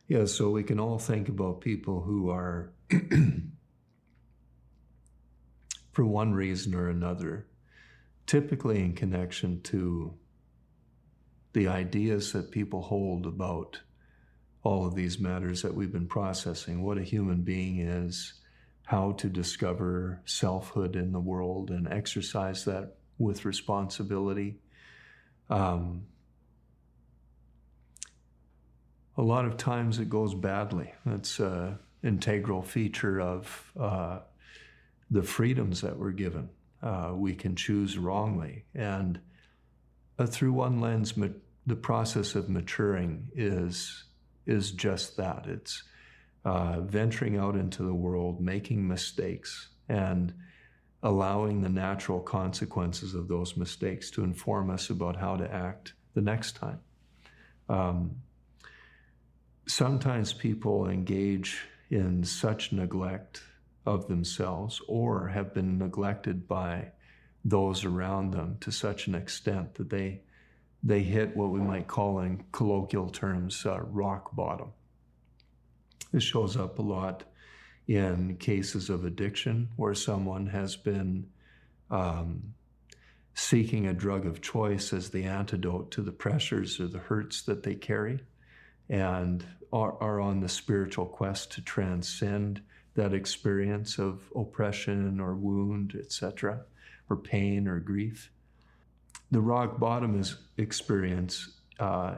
Yeah, so we can all think about people who are, for one reason or another, typically in connection to the ideas that people hold about all of these matters that we've been processing, what a human being is, how to discover selfhood in the world and exercise that with responsibility. A lot of times it goes badly. That's an integral feature of the freedoms that we're given. We can choose wrongly. And through one lens, the process of maturing is just that. It's venturing out into the world, making mistakes, and allowing the natural consequences of those mistakes to inform us about how to act the next time. Sometimes people engage in such neglect of themselves or have been neglected by those around them to such an extent that they hit what we might call in colloquial terms rock bottom. This shows up a lot in cases of addiction where someone has been seeking a drug of choice as the antidote to the pressures or the hurts that they carry, and are on the spiritual quest to transcend that experience of oppression or wound, etc., or pain or grief. The rock bottom is experience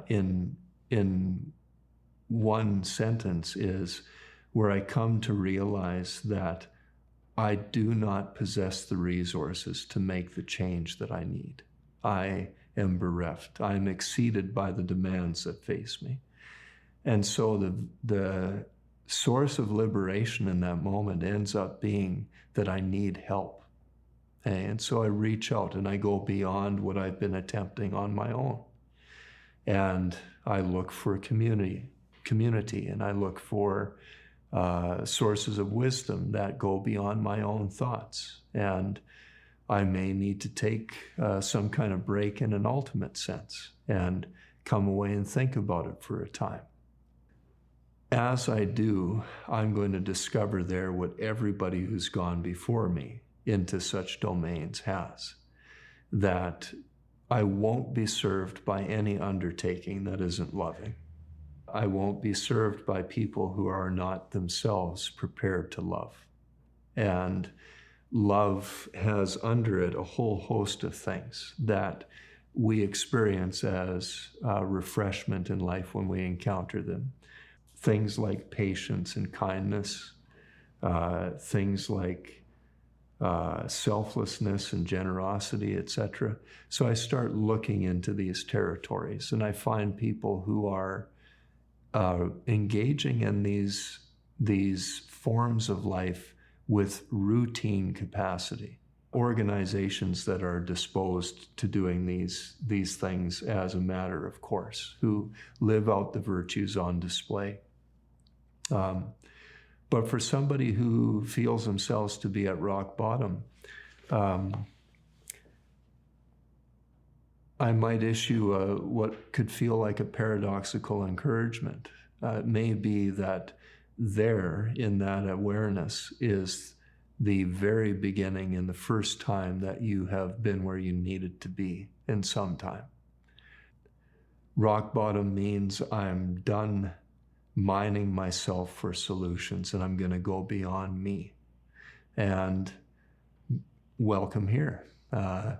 in one sentence is where I come to realize that I do not possess the resources to make the change that I need. I am bereft. I am exceeded by the demands that face me. And so the source of liberation in that moment ends up being that I need help. And so I reach out and I go beyond what I've been attempting on my own. And I look for community, and I look for sources of wisdom that go beyond my own thoughts. And I may need to take some kind of break in an ultimate sense and come away and think about it for a time. As I do, I'm going to discover there what everybody who's gone before me into such domains has, that I won't be served by any undertaking that isn't loving. I won't be served by people who are not themselves prepared to love. And love has under it a whole host of things that we experience as refreshment in life when we encounter them. Things like patience and kindness, things like selflessness and generosity, etc. So I start looking into these territories, and I find people who are engaging in these forms of life with routine capacity. Organizations that are disposed to doing these things as a matter of course, who live out the virtues on display. But for somebody who feels themselves to be at rock bottom, I might issue what could feel like a paradoxical encouragement. It may be that there, in that awareness, is the very beginning and the first time that you have been where you needed to be in some time. Rock bottom means I'm done mining myself for solutions, and I'm going to go beyond me. And welcome here.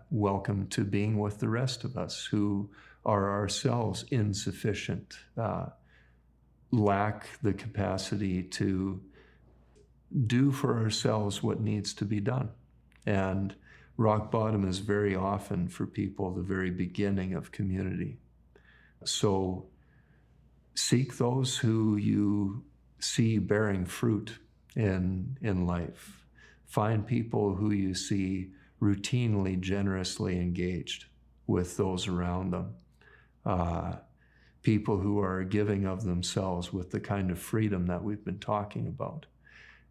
Welcome to being with the rest of us who are ourselves insufficient, lack the capacity to do for ourselves what needs to be done. And rock bottom is very often for people the very beginning of community. So seek those who you see bearing fruit in life. Find people who you see routinely, generously engaged with those around them. People who are giving of themselves with the kind of freedom that we've been talking about.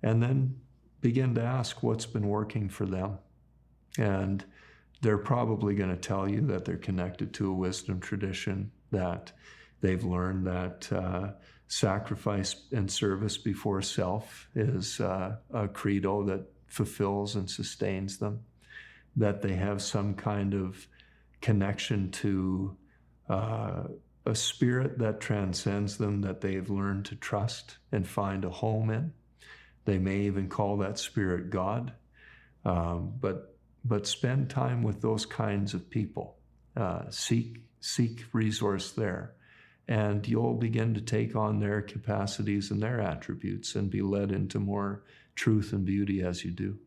And then begin to ask what's been working for them. And they're probably going to tell you that they're connected to a wisdom tradition, that they've learned that sacrifice and service before self is a credo that fulfills and sustains them, that they have some kind of connection to a spirit that transcends them, that they've learned to trust and find a home in. They may even call that spirit God, but spend time with those kinds of people. Seek resource there, and you'll begin to take on their capacities and their attributes and be led into more truth and beauty as you do.